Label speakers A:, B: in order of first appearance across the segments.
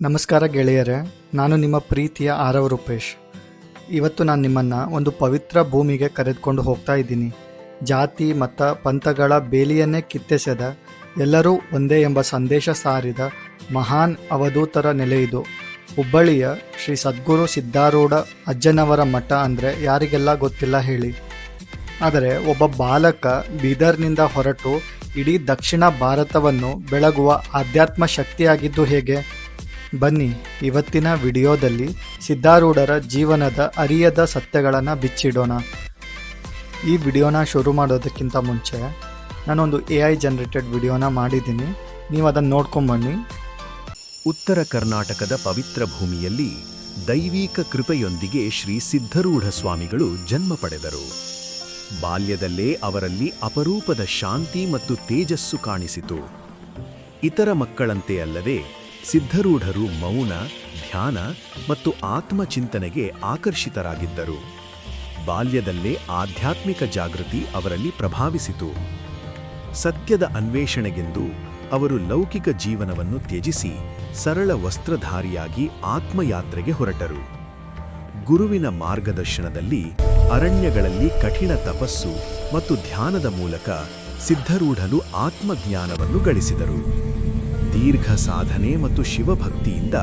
A: ನಮಸ್ಕಾರ ಗೆಳೆಯರೇ, ನಾನು ನಿಮ್ಮ ಪ್ರೀತಿಯ ಆರವ್ ರೂಪೇಶ್. ಇವತ್ತು ನಾನು ನಿಮ್ಮನ್ನು ಒಂದು ಪವಿತ್ರ ಭೂಮಿಗೆ ಕರೆದುಕೊಂಡು ಹೋಗ್ತಾ ಇದ್ದೀನಿ. ಜಾತಿ ಮತ ಪಂಥಗಳ ಬೇಲಿಯನ್ನೇ ಕಿತ್ತೆಸೆದ ಎಲ್ಲರೂ ಒಂದೇ ಎಂಬ ಸಂದೇಶ ಸಾರಿದ ಮಹಾನ್ ಅವಧೂತರ ನೆಲೆ ಇದು. ಹುಬ್ಬಳ್ಳಿಯ ಶ್ರೀ ಸದ್ಗುರು ಸಿದ್ಧಾರೂಢ ಅಜ್ಜನವರ ಮಠ ಅಂದರೆ ಯಾರಿಗೆಲ್ಲ ಗೊತ್ತಿಲ್ಲ ಹೇಳಿ. ಆದರೆ ಒಬ್ಬ ಬಾಲಕ ಬೀದರ್ನಿಂದ ಹೊರಟು ಇಡೀ ದಕ್ಷಿಣ ಭಾರತವನ್ನು ಬೆಳಗುವ ಆಧ್ಯಾತ್ಮ ಶಕ್ತಿಯಾಗಿದ್ದು ಹೇಗೆ? ಬನ್ನಿ, ಇವತ್ತಿನ ವಿಡಿಯೋದಲ್ಲಿ ಸಿದ್ಧಾರೂಢರ ಜೀವನದ ಅರಿಯದ ಸತ್ಯಗಳನ್ನು ಬಿಚ್ಚಿಡೋಣ. ಈ ವಿಡಿಯೋನ ಶುರು ಮಾಡೋದಕ್ಕಿಂತ ಮುಂಚೆ ನಾನೊಂದು AI ಜನರೇಟೆಡ್ ವಿಡಿಯೋನ ಮಾಡಿದ್ದೀನಿ, ನೀವು ಅದನ್ನು ನೋಡ್ಕೊಂಬನ್ನಿ.
B: ಉತ್ತರ ಕರ್ನಾಟಕದ ಪವಿತ್ರ ಭೂಮಿಯಲ್ಲಿ ದೈವಿಕ ಕೃಪೆಯೊಂದಿಗೆ ಶ್ರೀ ಸಿದ್ಧರೂಢ ಸ್ವಾಮಿಗಳು ಜನ್ಮ ಪಡೆದರು. ಬಾಲ್ಯದಲ್ಲೇ ಅವರಲ್ಲಿ ಅಪರೂಪದ ಶಾಂತಿ ಮತ್ತು ತೇಜಸ್ಸು ಕಾಣಿಸಿತು. ಇತರ ಮಕ್ಕಳಂತೆ ಅಲ್ಲದೆ ಸಿದ್ಧರೂಢರು ಮೌನ, ಧ್ಯಾನ ಮತ್ತು ಆತ್ಮಚಿಂತನೆಗೆ ಆಕರ್ಷಿತರಾಗಿದ್ದರು. ಬಾಲ್ಯದಲ್ಲೇ ಆಧ್ಯಾತ್ಮಿಕ ಜಾಗೃತಿ ಅವರಲ್ಲಿ ಪ್ರಭಾವಿಸಿತು. ಸತ್ಯದ ಅನ್ವೇಷಣೆಗೆಂದು ಅವರು ಲೌಕಿಕ ಜೀವನವನ್ನು ತ್ಯಜಿಸಿ ಸರಳ ವಸ್ತ್ರಧಾರಿಯಾಗಿ ಆತ್ಮಯಾತ್ರೆಗೆ ಹೊರಟರು. ಗುರುವಿನ ಮಾರ್ಗದರ್ಶನದಲ್ಲಿ ಅರಣ್ಯಗಳಲ್ಲಿ ಕಠಿಣ ತಪಸ್ಸು ಮತ್ತು ಧ್ಯಾನದ ಮೂಲಕ ಸಿದ್ಧರೂಢರು ಆತ್ಮಜ್ಞಾನವನ್ನು ಗಳಿಸಿದರು. ದೀರ್ಘ ಸಾಧನೆ ಮತ್ತು ಶಿವಭಕ್ತಿಯಿಂದ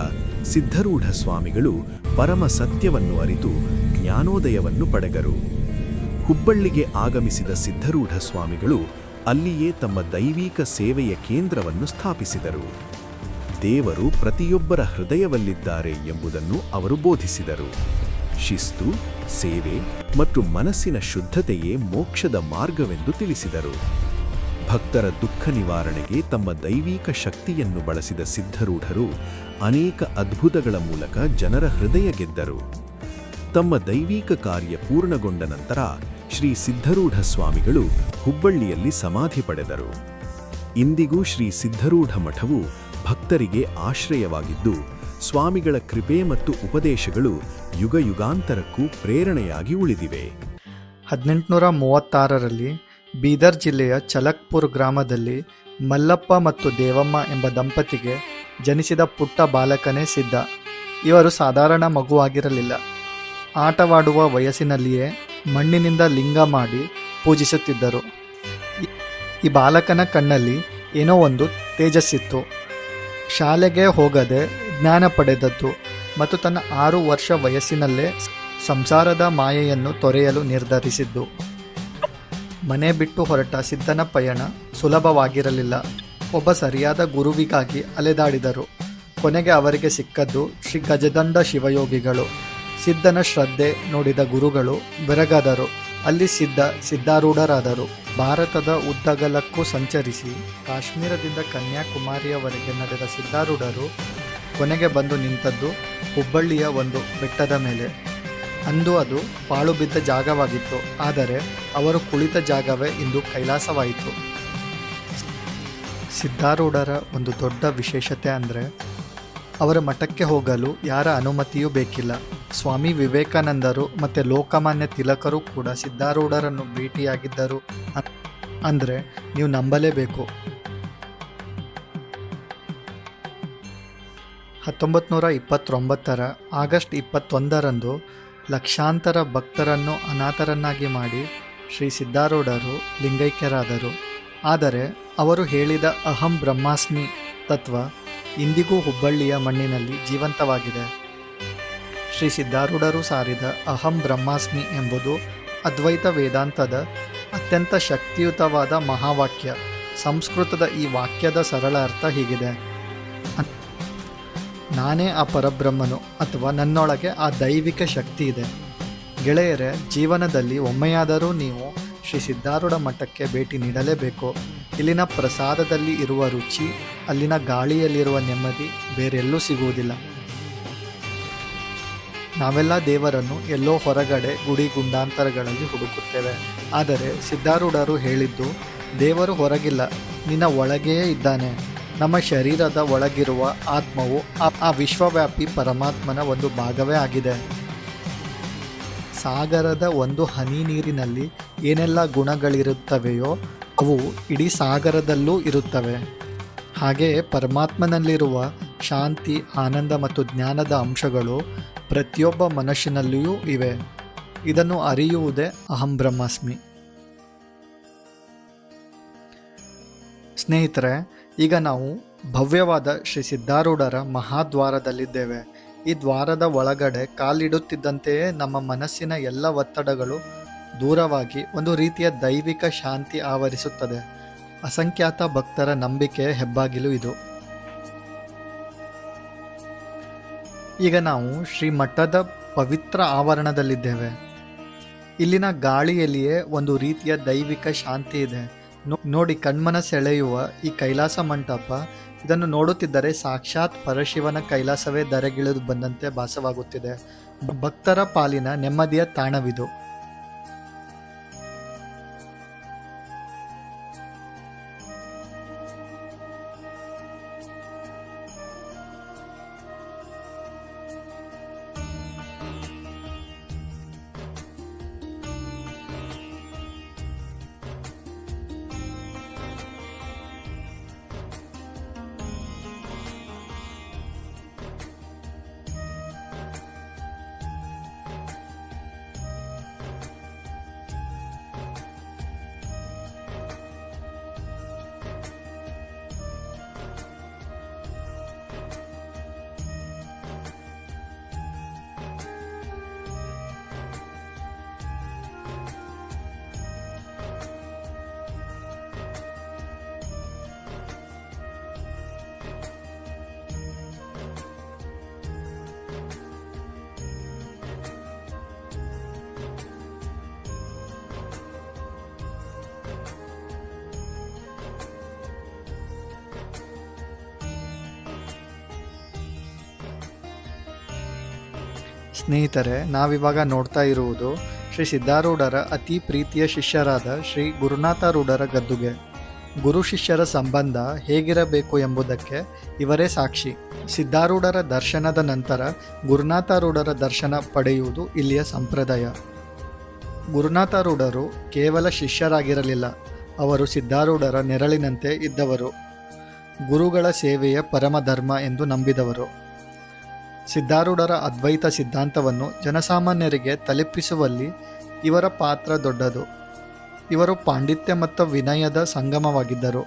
B: ಸಿದ್ಧರೂಢ ಸ್ವಾಮಿಗಳು ಪರಮ ಸತ್ಯವನ್ನು ಅರಿತು ಜ್ಞಾನೋದಯವನ್ನು ಪಡೆದರು. ಹುಬ್ಬಳ್ಳಿಗೆ ಆಗಮಿಸಿದ ಸಿದ್ಧರೂಢ ಸ್ವಾಮಿಗಳು ಅಲ್ಲಿಯೇ ತಮ್ಮ ದೈವಿಕ ಸೇವೆಯ ಕೇಂದ್ರವನ್ನು ಸ್ಥಾಪಿಸಿದರು. ದೇವರು ಪ್ರತಿಯೊಬ್ಬರ ಹೃದಯವಲ್ಲಿದ್ದಾರೆ ಎಂಬುದನ್ನು ಅವರು ಬೋಧಿಸಿದರು. ಶಿಸ್ತು, ಸೇವೆ ಮತ್ತು ಮನಸ್ಸಿನ ಶುದ್ಧತೆಯೇ ಮೋಕ್ಷದ ಮಾರ್ಗವೆಂದು ತಿಳಿಸಿದರು. ಭಕ್ತರ ದುಃಖ ನಿವಾರಣೆಗೆ ತಮ್ಮ ದೈವಿಕ ಶಕ್ತಿಯನ್ನು ಬಳಸಿದ ಸಿದ್ಧರೂಢರು ಅನೇಕ ಅದ್ಭುತಗಳ ಮೂಲಕ ಜನರ ಹೃದಯ ಗೆದ್ದರು. ತಮ್ಮ ದೈವಿಕ ಕಾರ್ಯ ಪೂರ್ಣಗೊಂಡ ನಂತರ ಶ್ರೀ ಸಿದ್ಧರೂಢ ಸ್ವಾಮಿಗಳು ಹುಬ್ಬಳ್ಳಿಯಲ್ಲಿ ಸಮಾಧಿ ಪಡೆದರು. ಇಂದಿಗೂ ಶ್ರೀ ಸಿದ್ಧರೂಢ ಮಠವು ಭಕ್ತರಿಗೆ ಆಶ್ರಯವಾಗಿದ್ದು, ಸ್ವಾಮಿಗಳ ಕೃಪೆ ಮತ್ತು ಉಪದೇಶಗಳು ಯುಗಯುಗಾಂತರಕ್ಕೂ ಪ್ರೇರಣೆಯಾಗಿ ಉಳಿದಿವೆ.
A: 1836ರಲ್ಲಿ ಬೀದರ್ ಜಿಲ್ಲೆಯ ಚಲಕ್ಪುರ್ ಗ್ರಾಮದಲ್ಲಿ ಮಲ್ಲಪ್ಪ ಮತ್ತು ದೇವಮ್ಮ ಎಂಬ ದಂಪತಿಗೆ ಜನಿಸಿದ ಪುಟ್ಟ ಬಾಲಕನೇ ಸಿದ್ಧ. ಇವರು ಸಾಧಾರಣ ಮಗುವಾಗಿರಲಿಲ್ಲ. ಆಟವಾಡುವ ವಯಸ್ಸಿನಲ್ಲಿಯೇ ಮಣ್ಣಿನಿಂದ ಲಿಂಗ ಮಾಡಿ ಪೂಜಿಸುತ್ತಿದ್ದರು. ಈ ಬಾಲಕನ ಕಣ್ಣಲ್ಲಿ ಏನೋ ಒಂದು ತೇಜಸ್ಸಿತ್ತು. ಶಾಲೆಗೆ ಹೋಗದೆ ಜ್ಞಾನ ಪಡೆದದ್ದು ಮತ್ತು ತನ್ನ 6 ವರ್ಷ ವಯಸ್ಸಿನಲ್ಲೇ ಸಂಸಾರದ ಮಾಯೆಯನ್ನು ತೊರೆಯಲು ನಿರ್ಧರಿಸಿದ್ದು. ಮನೆ ಬಿಟ್ಟು ಹೊರಟ ಸಿದ್ಧನ ಪಯಣ ಸುಲಭವಾಗಿರಲಿಲ್ಲ. ಒಬ್ಬ ಸರಿಯಾದ ಗುರುವಿಗಾಗಿ ಅಲೆದಾಡಿದರು. ಕೊನೆಗೆ ಅವರಿಗೆ ಸಿಕ್ಕದ್ದು ಶ್ರೀ ಗಜದಂಡ ಶಿವಯೋಗಿಗಳು. ಸಿದ್ಧನ ಶ್ರದ್ಧೆ ನೋಡಿದ ಗುರುಗಳು ಬೆರಗಾದರು. ಅಲ್ಲಿ ಸಿದ್ಧಾರೂಢರಾದರು. ಭಾರತದ ಉದ್ದಗಲಕ್ಕೂ ಸಂಚರಿಸಿ ಕಾಶ್ಮೀರದಿಂದ ಕನ್ಯಾಕುಮಾರಿಯವರೆಗೆ ನಡೆದ ಸಿದ್ಧಾರೂಢರು ಕೊನೆಗೆ ಬಂದು ನಿಂತದ್ದು ಹುಬ್ಬಳ್ಳಿಯ ಒಂದು ಬೆಟ್ಟದ ಮೇಲೆ. ಅಂದು ಅದು ಪಾಳು ಬಿದ್ದ ಜಾಗವಾಗಿತ್ತು, ಆದರೆ ಅವರು ಕುಳಿತ ಜಾಗವೇ ಇಂದು ಕೈಲಾಸವಾಯಿತು. ಸಿದ್ಧಾರೂಢರ ಒಂದು ದೊಡ್ಡ ವಿಶೇಷತೆ ಅಂದರೆ ಅವರ ಮಠಕ್ಕೆ ಹೋಗಲು ಯಾರ ಅನುಮತಿಯೂ ಬೇಕಿಲ್ಲ. ಸ್ವಾಮಿ ವಿವೇಕಾನಂದರು ಮತ್ತು ಲೋಕಮಾನ್ಯ ತಿಲಕರು ಕೂಡ ಸಿದ್ಧಾರೂಢರನ್ನು ಭೇಟಿಯಾಗಿದ್ದರು ಅಂದರೆ ನೀವು ನಂಬಲೇಬೇಕು. 1929ರ ಆಗಸ್ಟ್ 21ರಂದು ಲಕ್ಷಾಂತರ ಭಕ್ತರನ್ನು ಅನಾಥರನ್ನಾಗಿ ಮಾಡಿ ಶ್ರೀ ಸಿದ್ಧಾರೂಢರು ಲಿಂಗೈಕ್ಯರಾದರು. ಆದರೆ ಅವರು ಹೇಳಿದ ಅಹಂ ಬ್ರಹ್ಮಾಸ್ಮಿ ತತ್ವ ಇಂದಿಗೂ ಹುಬ್ಬಳ್ಳಿಯ ಮಣ್ಣಿನಲ್ಲಿ ಜೀವಂತವಾಗಿದೆ. ಶ್ರೀ ಸಿದ್ಧಾರೂಢರು ಸಾರಿದ ಅಹಂ ಬ್ರಹ್ಮಾಸ್ಮಿ ಎಂಬುದು ಅದ್ವೈತ ವೇದಾಂತದ ಅತ್ಯಂತ ಶಕ್ತಿಯುತವಾದ ಮಹಾವಾಕ್ಯ. ಸಂಸ್ಕೃತದ ಈ ವಾಕ್ಯದ ಸರಳ ಅರ್ಥ ಹೀಗಿದೆ: ನಾನೇ ಆ ಪರಬ್ರಹ್ಮನು, ಅಥವಾ ನನ್ನೊಳಗೆ ಆ ದೈವಿಕ ಶಕ್ತಿ ಇದೆ. ಗೆಳೆಯರೇ, ಜೀವನದಲ್ಲಿ ಒಮ್ಮೆಯಾದರೂ ನೀವು ಶ್ರೀ ಸಿದ್ಧಾರೂಢ ಮಠಕ್ಕೆ ಭೇಟಿ ನೀಡಲೇಬೇಕು. ಇಲ್ಲಿನ ಪ್ರಸಾದದಲ್ಲಿ ಇರುವ ರುಚಿ, ಅಲ್ಲಿನ ಗಾಳಿಯಲ್ಲಿರುವ ನೆಮ್ಮದಿ ಬೇರೆಲ್ಲೂ ಸಿಗುವುದಿಲ್ಲ. ನಾವೆಲ್ಲ ದೇವರನ್ನು ಎಲ್ಲೋ ಹೊರಗಡೆ ಗುಡಿ ಗುಂಡಾಂತರಗಳಲ್ಲಿ ಹುಡುಕುತ್ತೇವೆ. ಆದರೆ ಸಿದ್ಧಾರೂಢರು ಹೇಳಿದ್ದು, ದೇವರು ಹೊರಗಿಲ್ಲ, ನಿನ್ನ ಒಳಗೆಯೇ ಇದ್ದಾನೆ. ನಮ್ಮ ಶರೀರದ ಒಳಗಿರುವ ಆತ್ಮವು ಆ ವಿಶ್ವವ್ಯಾಪಿ ಪರಮಾತ್ಮನ ಒಂದು ಭಾಗವೇ ಆಗಿದೆ. ಸಾಗರದ ಒಂದು ಹನಿ ನೀರಿನಲ್ಲಿ ಏನೆಲ್ಲ ಗುಣಗಳಿರುತ್ತವೆಯೋ ಅವು ಇಡೀ ಸಾಗರದಲ್ಲೂ ಇರುತ್ತವೆ. ಹಾಗೆಯೇ ಪರಮಾತ್ಮನಲ್ಲಿರುವ ಶಾಂತಿ, ಆನಂದ ಮತ್ತು ಜ್ಞಾನದ ಅಂಶಗಳು ಪ್ರತಿಯೊಬ್ಬ ಮನುಷ್ಯನಲ್ಲಿಯೂ ಇವೆ. ಇದನ್ನು ಅರಿಯುವುದೇ ಅಹಂ ಬ್ರಹ್ಮಾಸ್ಮಿ. ಸ್ನೇಹಿತರೆ, ಈಗ ನಾವು ಭವ್ಯವಾದ ಶ್ರೀ ಸಿದ್ಧಾರೂಢರ ಮಹಾದ್ವಾರದಲ್ಲಿದ್ದೇವೆ. ಈ ದ್ವಾರದ ಒಳಗಡೆ ಕಾಲಿಡುತ್ತಿದ್ದಂತೆಯೇ ನಮ್ಮ ಮನಸ್ಸಿನ ಎಲ್ಲ ಒತ್ತಡಗಳು ದೂರವಾಗಿ ಒಂದು ರೀತಿಯ ದೈವಿಕ ಶಾಂತಿ ಆವರಿಸುತ್ತದೆ. ಅಸಂಖ್ಯಾತ ಭಕ್ತರ ನಂಬಿಕೆಯ ಹೆಬ್ಬಾಗಿಲು ಇದು. ಈಗ ನಾವು ಶ್ರೀಮಠದ ಪವಿತ್ರ ಆವರಣದಲ್ಲಿದ್ದೇವೆ. ಇಲ್ಲಿನ ಗಾಳಿಯಲ್ಲಿಯೇ ಒಂದು ರೀತಿಯ ದೈವಿಕ ಶಾಂತಿ ಇದೆ. ನೋಡಿ, ಕಣ್ಮನ ಸೆಳೆಯುವ ಈ ಕೈಲಾಸ ಮಂಟಪ, ಇದನ್ನು ನೋಡುತ್ತಿದ್ದರೆ ಸಾಕ್ಷಾತ್ ಪರಶಿವನ ಕೈಲಾಸವೇ ಧರೆಗಿಳಿದು ಬಂದಂತೆ ಭಾಸವಾಗುತ್ತಿದೆ. ಭಕ್ತರ ಪಾಲಿನ ನೆಮ್ಮದಿಯ ತಾಣವಿದು. ಸ್ನೇಹಿತರೆ, ನಾವಿವಾಗ ನೋಡ್ತಾ ಇರುವುದು ಶ್ರೀ ಸಿದ್ಧಾರೂಢರ ಅತಿ ಪ್ರೀತಿಯ ಶಿಷ್ಯರಾದ ಶ್ರೀ ಗುರುನಾಥರೂಢರ ಗದ್ದುಗೆ. ಗುರು ಶಿಷ್ಯರ ಸಂಬಂಧ ಹೇಗಿರಬೇಕು ಎಂಬುದಕ್ಕೆ ಇವರೇ ಸಾಕ್ಷಿ. ಸಿದ್ಧಾರೂಢರ ದರ್ಶನದ ನಂತರ ಗುರುನಾಥರೂಢರ ದರ್ಶನ ಪಡೆಯುವುದು ಇಲ್ಲಿಯ ಸಂಪ್ರದಾಯ. ಗುರುನಾಥರೂಢರು ಕೇವಲ ಶಿಷ್ಯರಾಗಿರಲಿಲ್ಲ, ಅವರು ಸಿದ್ಧಾರೂಢರ ನೆರಳಿನಂತೆ ಇದ್ದವರು. ಗುರುಗಳ ಸೇವೆಯ ಪರಮಧರ್ಮ ಎಂದು ನಂಬಿದವರು. ಸಿದ್ಧಾರೂಢರ ಅದ್ವೈತ ಸಿದ್ಧಾಂತವನ್ನು ಜನಸಾಮಾನ್ಯರಿಗೆ ತಲುಪಿಸುವಲ್ಲಿ ಇವರ ಪಾತ್ರ ದೊಡ್ಡದು. ಇವರು ಪಾಂಡಿತ್ಯ ಮತ್ತು ವಿನಯದ ಸಂಗಮವಾಗಿದ್ದರು.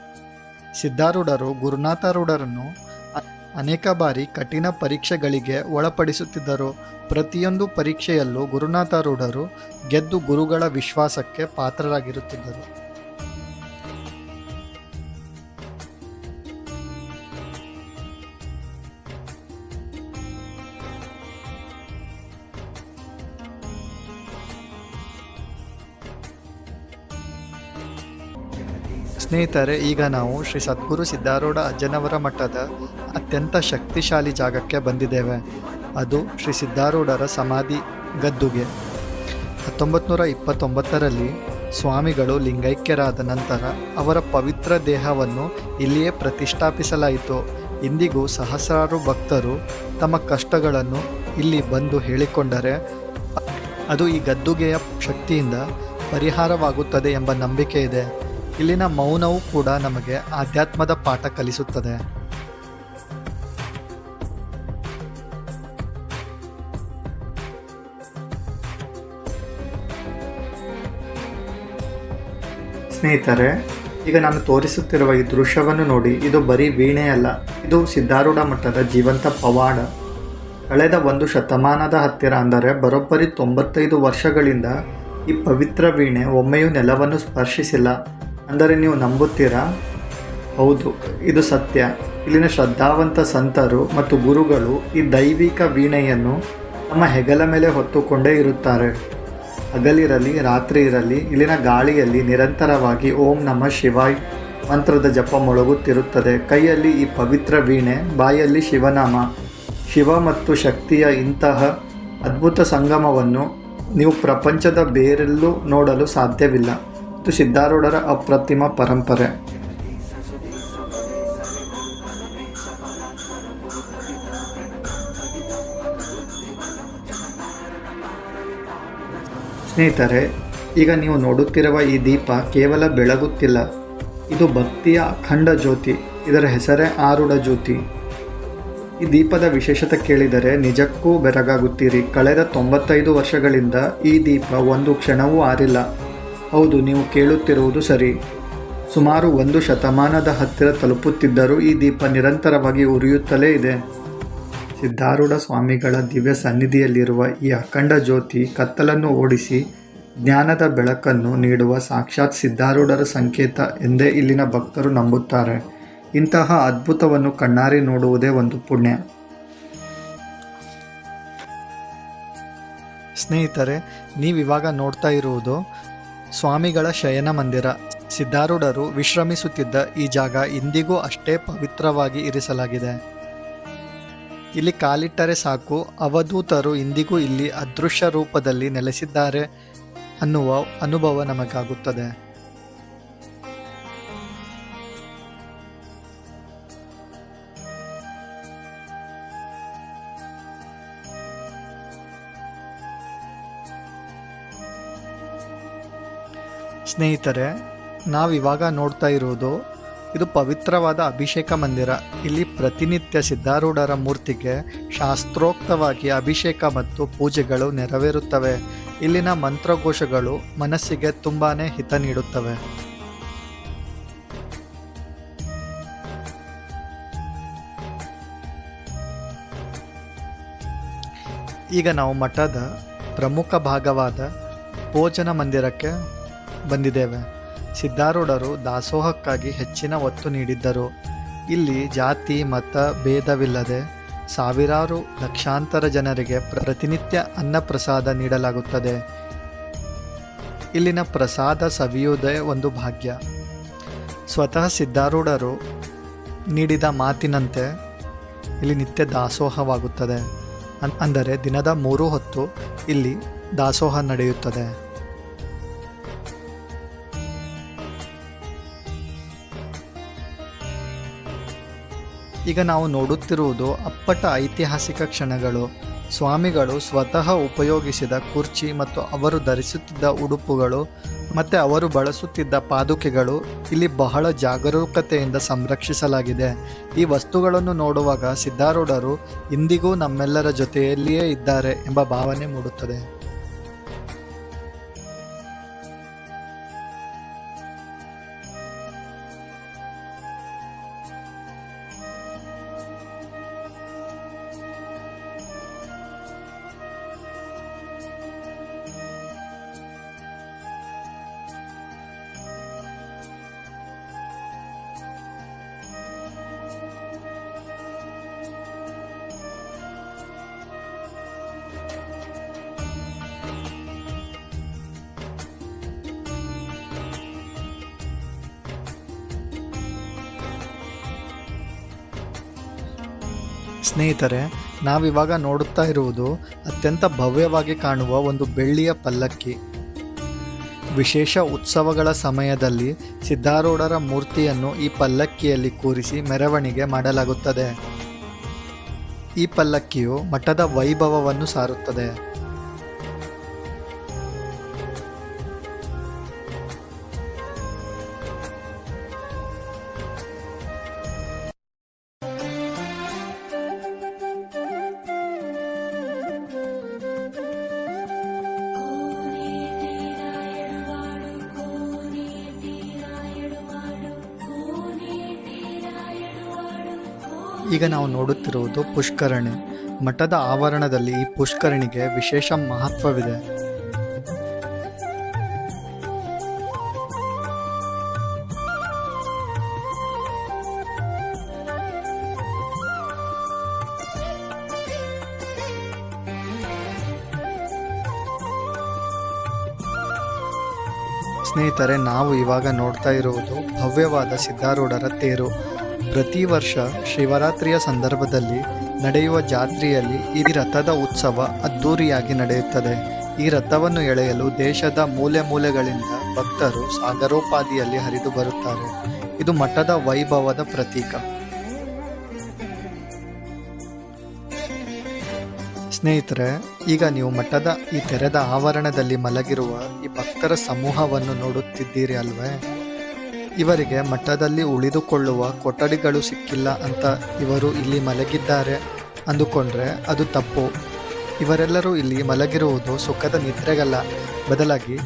A: ಸಿದ್ಧಾರೂಢರು ಗುರುನಾಥರೂಢರನ್ನು ಅನೇಕ ಬಾರಿ ಕಠಿಣ ಪರೀಕ್ಷೆಗಳಿಗೆ ಒಳಪಡಿಸುತ್ತಿದ್ದರು. ಪ್ರತಿಯೊಂದು ಪರೀಕ್ಷೆಯಲ್ಲೂ ಗುರುನಾಥರೂಢರು ಗೆದ್ದು ಗುರುಗಳ ವಿಶ್ವಾಸಕ್ಕೆ ಪಾತ್ರರಾಗಿರುತ್ತಿದ್ದರು. ಸ್ನೇಹಿತರೆ, ಈಗ ನಾವು ಶ್ರೀ ಸದ್ಗುರು ಸಿದ್ಧಾರೂಢ ಅಜ್ಜನವರ ಮಠದ ಅತ್ಯಂತ ಶಕ್ತಿಶಾಲಿ ಜಾಗಕ್ಕೆ ಬಂದಿದ್ದೇವೆ. ಅದು ಶ್ರೀ ಸಿದ್ಧಾರೂಢರ ಸಮಾಧಿ ಗದ್ದುಗೆ. 1929ರಲ್ಲಿ ಸ್ವಾಮಿಗಳು ಲಿಂಗೈಕ್ಯರಾದ ನಂತರ ಅವರ ಪವಿತ್ರ ದೇಹವನ್ನು ಇಲ್ಲಿಯೇ ಪ್ರತಿಷ್ಠಾಪಿಸಲಾಯಿತು. ಇಂದಿಗೂ ಸಹಸ್ರಾರು ಭಕ್ತರು ತಮ್ಮ ಕಷ್ಟಗಳನ್ನು ಇಲ್ಲಿ ಬಂದು ಹೇಳಿಕೊಂಡರೆ ಅದು ಈ ಗದ್ದುಗೆಯ ಶಕ್ತಿಯಿಂದ ಪರಿಹಾರವಾಗುತ್ತದೆ ಎಂಬ ನಂಬಿಕೆ ಇದೆ. ಇಲ್ಲಿನ ಮೌನವೂ ಕೂಡ ನಮಗೆ ಆಧ್ಯಾತ್ಮದ ಪಾಠ ಕಲಿಸುತ್ತದೆ. ಸ್ನೇಹಿತರೆ, ಈಗ ನಾನು ತೋರಿಸುತ್ತಿರುವ ಈ ದೃಶ್ಯವನ್ನು ನೋಡಿ. ಇದು ಬರೀ ವೀಣೆಯಲ್ಲ, ಇದು ಸಿದ್ಧಾರೂಢ ಮಠದ ಜೀವಂತ ಪವಾಡ. ಕಳೆದ 1 ಶತಮಾನದ ಹತ್ತಿರ, ಅಂದರೆ ಬರೋಬ್ಬರಿ 95 ವರ್ಷಗಳಿಂದ ಈ ಪವಿತ್ರ ವೀಣೆ ಒಮ್ಮೆಯೂ ನೆಲವನ್ನು ಸ್ಪರ್ಶಿಸಿಲ್ಲ. ಅಂದರೆ ನೀವು ನಂಬುತ್ತೀರಾ? ಹೌದು, ಇದು ಸತ್ಯ. ಇಲ್ಲಿನ ಶ್ರದ್ಧಾವಂತ ಸಂತರು ಮತ್ತು ಗುರುಗಳು ಈ ದೈವಿಕ ವೀಣೆಯನ್ನು ತಮ್ಮ ಹೆಗಲ ಮೇಲೆ ಹೊತ್ತುಕೊಂಡೇ ಇರುತ್ತಾರೆ. ಹಗಲಿರಲಿ ರಾತ್ರಿ ಇರಲಿ, ಇಲ್ಲಿನ ಗಾಳಿಯಲ್ಲಿ ನಿರಂತರವಾಗಿ ಓಂ ನಮಃ ಶಿವಾಯ್ ಮಂತ್ರದ ಜಪ ಮೊಳಗುತ್ತಿರುತ್ತದೆ. ಕೈಯಲ್ಲಿ ಈ ಪವಿತ್ರ ವೀಣೆ, ಬಾಯಲ್ಲಿ ಶಿವನಾಮ. ಶಿವ ಮತ್ತು ಶಕ್ತಿಯ ಇಂತಹ ಅದ್ಭುತ ಸಂಗಮವನ್ನು ನೀವು ಪ್ರಪಂಚದ ಬೇರೆಲ್ಲೂ ನೋಡಲು ಸಾಧ್ಯವಿಲ್ಲ. ಇದು ಸಿದ್ಧಾರೂಢರ ಅಪ್ರತಿಮ ಪರಂಪರೆ. ಸ್ನೇಹಿತರೆ, ಈಗ ನೀವು ನೋಡುತ್ತಿರುವ ಈ ದೀಪ ಕೇವಲ ಬೆಳಗುತ್ತಿಲ್ಲ, ಇದು ಭಕ್ತಿಯ ಅಖಂಡ ಜ್ಯೋತಿ. ಇದರ ಹೆಸರೇ ಆರೂಢ ಜ್ಯೋತಿ. ಈ ದೀಪದ ವಿಶೇಷತೆ ಕೇಳಿದರೆ ನಿಜಕ್ಕೂ ಬೆರಗಾಗುತ್ತೀರಿ. ಕಳೆದ 95 ವರ್ಷಗಳಿಂದ ಈ ದೀಪ ಒಂದು ಕ್ಷಣವೂ ಆರಿಲ್ಲ. ಹೌದು, ನೀವು ಕೇಳುತ್ತಿರುವುದು ಸರಿ. ಸುಮಾರು 1 ಶತಮಾನದ ಹತ್ತಿರ ತಲುಪುತ್ತಿದ್ದರೂ ಈ ದೀಪ ನಿರಂತರವಾಗಿ ಉರಿಯುತ್ತಲೇ ಇದೆ. ಸಿದ್ಧಾರೂಢ ಸ್ವಾಮಿಗಳ ದಿವ್ಯ ಸನ್ನಿಧಿಯಲ್ಲಿರುವ ಈ ಅಖಂಡ ಜ್ಯೋತಿ ಕತ್ತಲನ್ನು ಓಡಿಸಿ ಜ್ಞಾನದ ಬೆಳಕನ್ನು ನೀಡುವ ಸಾಕ್ಷಾತ್ ಸಿದ್ಧಾರೂಢರ ಸಂಕೇತ ಎಂದೇ ಇಲ್ಲಿನ ಭಕ್ತರು ನಂಬುತ್ತಾರೆ. ಇಂತಹ ಅದ್ಭುತವನ್ನು ಕಣ್ಣಾರೆ ನೋಡುವುದೇ ಒಂದು ಪುಣ್ಯ. ಸ್ನೇಹಿತರೆ, ನೀವಿವಾಗ ನೋಡ್ತಾ ಇರುವುದು ಸ್ವಾಮಿಗಳ ಶಯನ ಮಂದಿರ. ಸಿದ್ಧಾರೂಢರು ವಿಶ್ರಮಿಸುತ್ತಿದ್ದ ಈ ಜಾಗ ಇಂದಿಗೂ ಅಷ್ಟೇ ಪವಿತ್ರವಾಗಿ ಇರಿಸಲಾಗಿದೆ. ಇಲ್ಲಿ ಕಾಲಿಟ್ಟರೆ ಸಾಕು, ಅವಧೂತರು ಇಂದಿಗೂ ಇಲ್ಲಿ ಅದೃಶ್ಯ ರೂಪದಲ್ಲಿ ನೆಲೆಸಿದ್ದಾರೆ ಅನ್ನುವ ಅನುಭವ ನಮಗಾಗುತ್ತದೆ. ಸ್ನೇಹಿತರೆ, ನಾವಿವಾಗ ನೋಡ್ತಾ ಇರುವುದು ಇದು ಪವಿತ್ರವಾದ ಅಭಿಷೇಕ ಮಂದಿರ. ಇಲ್ಲಿ ಪ್ರತಿನಿತ್ಯ ಸಿದ್ಧಾರೂಢರ ಮೂರ್ತಿಗೆ ಶಾಸ್ತ್ರೋಕ್ತವಾಗಿ ಅಭಿಷೇಕ ಮತ್ತು ಪೂಜೆಗಳು ನೆರವೇರುತ್ತವೆ. ಇಲ್ಲಿನ ಮಂತ್ರಘೋಷಗಳು ಮನಸ್ಸಿಗೆ ತುಂಬಾನೇ ಹಿತ ನೀಡುತ್ತವೆ. ಈಗ ನಾವು ಮಠದ ಪ್ರಮುಖ ಭಾಗವಾದ ಭೋಜನ ಮಂದಿರಕ್ಕೆ ಬಂದಿದ್ದೇವೆ. ಸಿದ್ಧಾರೂಢರು ದಾಸೋಹಕ್ಕಾಗಿ ಹೆಚ್ಚಿನ ಒತ್ತು ನೀಡಿದ್ದರು. ಇಲ್ಲಿ ಜಾತಿ ಮತ ಭೇದವಿಲ್ಲದೆ ಸಾವಿರಾರು ಲಕ್ಷಾಂತರ ಜನರಿಗೆ ಪ್ರತಿನಿತ್ಯ ಅನ್ನಪ್ರಸಾದ ನೀಡಲಾಗುತ್ತದೆ. ಇಲ್ಲಿನ ಪ್ರಸಾದ ಸವಿಯುವುದೇ ಒಂದು ಭಾಗ್ಯ. ಸ್ವತಃ ಸಿದ್ಧಾರೂಢರು ನೀಡಿದ ಮಾತಿನಂತೆ ಇಲ್ಲಿ ನಿತ್ಯ ದಾಸೋಹವಾಗುತ್ತದೆ. ಅಂದರೆ ದಿನದ 3 ಹೊತ್ತು ಇಲ್ಲಿ ದಾಸೋಹ ನಡೆಯುತ್ತದೆ. ಈಗ ನಾವು ನೋಡುತ್ತಿರುವುದು ಅಪ್ಪಟ ಐತಿಹಾಸಿಕ ಕ್ಷಣಗಳು. ಸ್ವಾಮಿಗಳು ಸ್ವತಃ ಉಪಯೋಗಿಸಿದ ಕುರ್ಚಿ ಮತ್ತು ಅವರು ಧರಿಸುತ್ತಿದ್ದ ಉಡುಪುಗಳು ಮತ್ತು ಅವರು ಬಳಸುತ್ತಿದ್ದ ಪಾದುಕೆಗಳು ಇಲ್ಲಿ ಬಹಳ ಜಾಗರೂಕತೆಯಿಂದ ಸಂರಕ್ಷಿಸಲಾಗಿದೆ. ಈ ವಸ್ತುಗಳನ್ನು ನೋಡುವಾಗ ಸಿದ್ಧಾರೂಢರು ಇಂದಿಗೂ ನಮ್ಮೆಲ್ಲರ ಜೊತೆಯಲ್ಲಿಯೇ ಇದ್ದಾರೆ ಎಂಬ ಭಾವನೆ ಮೂಡುತ್ತದೆ. ಸ್ನೇಹಿತರೆ, ನಾವಿವಾಗ ನೋಡುತ್ತಾ ಇರುವುದು ಅತ್ಯಂತ ಭವ್ಯವಾಗಿ ಕಾಣುವ ಒಂದು ಬೆಳ್ಳಿಯ ಪಲ್ಲಕ್ಕಿ. ವಿಶೇಷ ಉತ್ಸವಗಳ ಸಮಯದಲ್ಲಿ ಸಿದ್ಧಾರೂಢರ ಮೂರ್ತಿಯನ್ನು ಈ ಪಲ್ಲಕ್ಕಿಯಲ್ಲಿ ಕೂರಿಸಿ ಮೆರವಣಿಗೆ ಮಾಡಲಾಗುತ್ತದೆ. ಈ ಪಲ್ಲಕ್ಕಿಯು ಮಠದ ವೈಭವವನ್ನು ಸಾರುತ್ತದೆ. ಈಗ ನಾವು ನೋಡುತ್ತಿರುವುದು ಪುಷ್ಕರಣಿ. ಮಠದ ಆವರಣದಲ್ಲಿ ಈ ಪುಷ್ಕರಣಿಗೆ ವಿಶೇಷ ಮಹತ್ವವಿದೆ. ಸ್ನೇಹಿತರೆ, ನಾವು ಇವಾಗ ನೋಡ್ತಾ ಇರುವುದು ಭವ್ಯವಾದ ಸಿದ್ಧಾರೂಢರ ತೇರು. ಪ್ರತಿ ವರ್ಷ ಶಿವರಾತ್ರಿಯ ಸಂದರ್ಭದಲ್ಲಿ ನಡೆಯುವ ಜಾತ್ರೆಯಲ್ಲಿ ಈ ರಥದ ಉತ್ಸವ ಅದ್ಧೂರಿಯಾಗಿ ನಡೆಯುತ್ತದೆ. ಈ ರಥವನ್ನು ಎಳೆಯಲು ದೇಶದ ಮೂಲೆ ಮೂಲೆಗಳಿಂದ ಭಕ್ತರು ಸಾಗರೋಪಾದಿಯಲ್ಲಿ ಹರಿದು ಬರುತ್ತಾರೆ. ಇದು ಮಠದ ವೈಭವದ ಪ್ರತೀಕ. ಸ್ನೇಹಿತರೆ, ಈಗ ನೀವು ಮಠದ ಈ ತೆರೆದ ಆವರಣದಲ್ಲಿ ಮಲಗಿರುವ ಈ ಭಕ್ತರ ಸಮೂಹವನ್ನು ನೋಡುತ್ತಿದ್ದೀರಿ ಅಲ್ವೇ? ಇವರಿಗೆ ಮಠದಲ್ಲಿ ಉಳಿದುಕೊಳ್ಳುವ ಕೊಠಡಿಗಳು ಸಿಕ್ಕಿಲ್ಲ ಅಂತ ಇವರು ಇಲ್ಲಿ ಮಲಗಿದ್ದಾರೆ ಅಂದುಕೊಂಡ್ರೆ ಅದು ತಪ್ಪು. ಇವರೆಲ್ಲರೂ ಇಲ್ಲಿ ಮಲಗಿರುವುದು ಸುಖದ ನಿದ್ರೆಗಲ್ಲ, ಬದಲಾಗಿ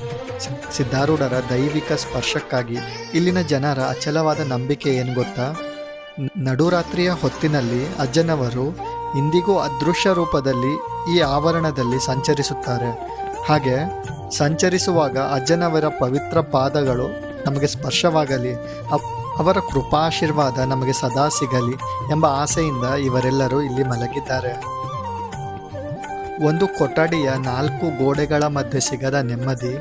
A: ಸಿದ್ಧಾರೂಢರ ದೈವಿಕ ಸ್ಪರ್ಶಕ್ಕಾಗಿ. ಇಲ್ಲಿನ ಜನರ ಅಚಲವಾದ ನಂಬಿಕೆ ಏನು ಗೊತ್ತಾ? ನಡುರಾತ್ರಿಯ ಹೊತ್ತಿನಲ್ಲಿ ಅಜ್ಜನವರು ಇಂದಿಗೂ ಅದೃಶ್ಯ ರೂಪದಲ್ಲಿ ಈ ಆವರಣದಲ್ಲಿ ಸಂಚರಿಸುತ್ತಾರೆ. ಹಾಗೆ ಸಂಚರಿಸುವಾಗ ಅಜ್ಜನವರ ಪವಿತ್ರ ಪಾದಗಳು ನಮಗೆ ಸ್ಪರ್ಶವಾಗಲಿ, ಅವರ ಕೃಪಾಶೀರ್ವಾದ ನಮಗೆ ಸದಾ ಸಿಗಲಿ ಎಂಬ ಆಸೆಯಿಂದ ಇವರೆಲ್ಲರೂ ಇಲ್ಲಿ ಮಲಗಿದ್ದಾರೆ. ಒಂದು ಕೊಠಡಿಯ 4 ಗೋಡೆಗಳ ಮಧ್ಯೆ ಸಿಗದ ನೆಮ್ಮದಿ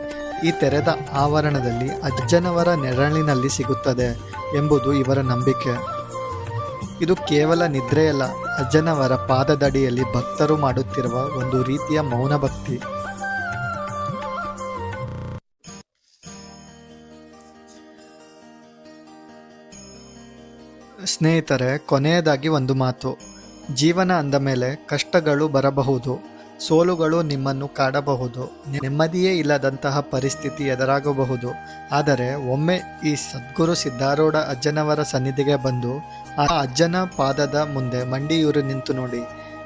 A: ಈ ತೆರೆದ ಆವರಣದಲ್ಲಿ ಅಜ್ಜನವರ ನೆರಳಿನಲ್ಲಿ ಸಿಗುತ್ತದೆ ಎಂಬುದು ಇವರ ನಂಬಿಕೆ. ಇದು ಕೇವಲ ನಿದ್ರೆಯಲ್ಲ, ಅಜ್ಜನವರ ಪಾದದಡಿಯಲ್ಲಿ ಭಕ್ತರು ಮಾಡುತ್ತಿರುವ ಒಂದು ರೀತಿಯ ಮೌನ ಭಕ್ತಿ. ಸ್ನೇಹಿತರೆ, ಕೊನೆಯದಾಗಿ ಒಂದು ಮಾತು. ಜೀವನ ಅಂದ ಮೇಲೆ ಕಷ್ಟಗಳು ಬರಬಹುದು, ಸೋಲುಗಳು ನಿಮ್ಮನ್ನು ಕಾಡಬಹುದು, ನೆಮ್ಮದಿಯೇ ಇಲ್ಲದಂತಹ ಪರಿಸ್ಥಿತಿ ಎದುರಾಗಬಹುದು. ಆದರೆ ಒಮ್ಮೆ ಈ ಸದ್ಗುರು ಸಿದ್ಧಾರೂಢ ಅಜ್ಜನವರ ಸನ್ನಿಧಿಗೆ ಬಂದು ಆ ಅಜ್ಜನ ಪಾದದ ಮುಂದೆ ಮಂಡಿಯೂರಿ ನಿಂತು ನೋಡಿ.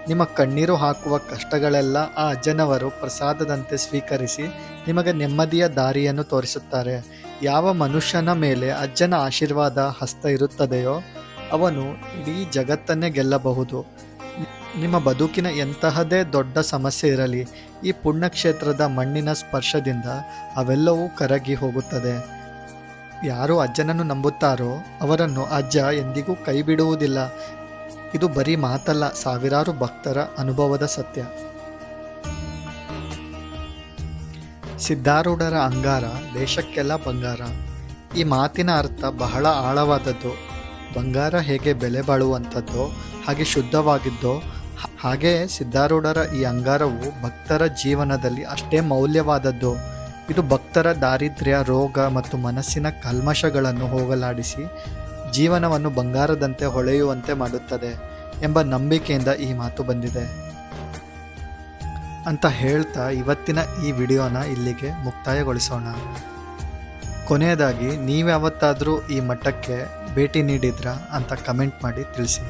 A: ನಿಮ್ಮ ಕಣ್ಣೀರು ಹಾಕುವ ಕಷ್ಟಗಳೆಲ್ಲ ಆ ಅಜ್ಜನವರು ಪ್ರಸಾದದಂತೆ ಸ್ವೀಕರಿಸಿ ನಿಮಗೆ ನೆಮ್ಮದಿಯ ದಾರಿಯನ್ನು ತೋರಿಸುತ್ತಾರೆ. ಯಾವ ಮನುಷ್ಯನ ಮೇಲೆ ಅಜ್ಜನ ಆಶೀರ್ವಾದ ಹಸ್ತ ಇರುತ್ತದೆಯೋ ಅವನು ಇಡೀ ಜಗತ್ತನ್ನೇ ಗೆಲ್ಲಬಹುದು. ನಿಮ್ಮ ಬದುಕಿನ ಎಂತಹದೇ ದೊಡ್ಡ ಸಮಸ್ಯೆ ಇರಲಿ, ಈ ಪುಣ್ಯಕ್ಷೇತ್ರದ ಮಣ್ಣಿನ ಸ್ಪರ್ಶದಿಂದ ಅವೆಲ್ಲವೂ ಕರಗಿ ಹೋಗುತ್ತದೆ. ಯಾರು ಅಜ್ಜನನ್ನು ನಂಬುತ್ತಾರೋ ಅವರನ್ನು ಅಜ್ಜ ಎಂದಿಗೂ ಕೈ ಬಿಡುವುದಿಲ್ಲ. ಇದು ಬರೀ ಮಾತಲ್ಲ, ಸಾವಿರಾರು ಭಕ್ತರ ಅನುಭವದ ಸತ್ಯ. ಸಿದ್ಧಾರೂಢರ ಅಂಗಾರ ದೇಶಕ್ಕೆಲ್ಲ ಬಂಗಾರ. ಈ ಮಾತಿನ ಅರ್ಥ ಬಹಳ ಆಳವಾದದ್ದು. ಬಂಗಾರ ಹೇಗೆ ಬೆಲೆ ಬಾಳುವಂಥದ್ದೋ ಹಾಗೆ ಶುದ್ಧವಾಗಿದ್ದೋ ಹಾಗೆ ಸಿದ್ಧಾರೂಢರ ಈ ಅಂಗಾರವು ಭಕ್ತರ ಜೀವನದಲ್ಲಿ ಅಷ್ಟೇ ಮೌಲ್ಯವಾದದ್ದು. ಇದು ಭಕ್ತರ ದಾರಿದ್ರ್ಯ, ರೋಗ ಮತ್ತು ಮನಸ್ಸಿನ ಕಲ್ಮಶಗಳನ್ನು ಹೋಗಲಾಡಿಸಿ ಜೀವನವನ್ನು ಬಂಗಾರದಂತೆ ಹೊಳೆಯುವಂತೆ ಮಾಡುತ್ತದೆ ಎಂಬ ನಂಬಿಕೆಯಿಂದ ಈ ಮಾತು ಬಂದಿದೆ ಅಂತ ಹೇಳ್ತಾ ಇವತ್ತಿನ ಈ ವಿಡಿಯೋನ ಇಲ್ಲಿಗೆ ಮುಕ್ತಾಯಗೊಳಿಸೋಣ. ಕೊನೆಯದಾಗಿ ನೀವ್ಯಾವತ್ತಾದರೂ ಈ ಮಠಕ್ಕೆ ಭೇಟಿ ನೀಡಿದ್ರಾ ಅಂತ ಕಮೆಂಟ್ ಮಾಡಿ ತಿಳಿಸಿ.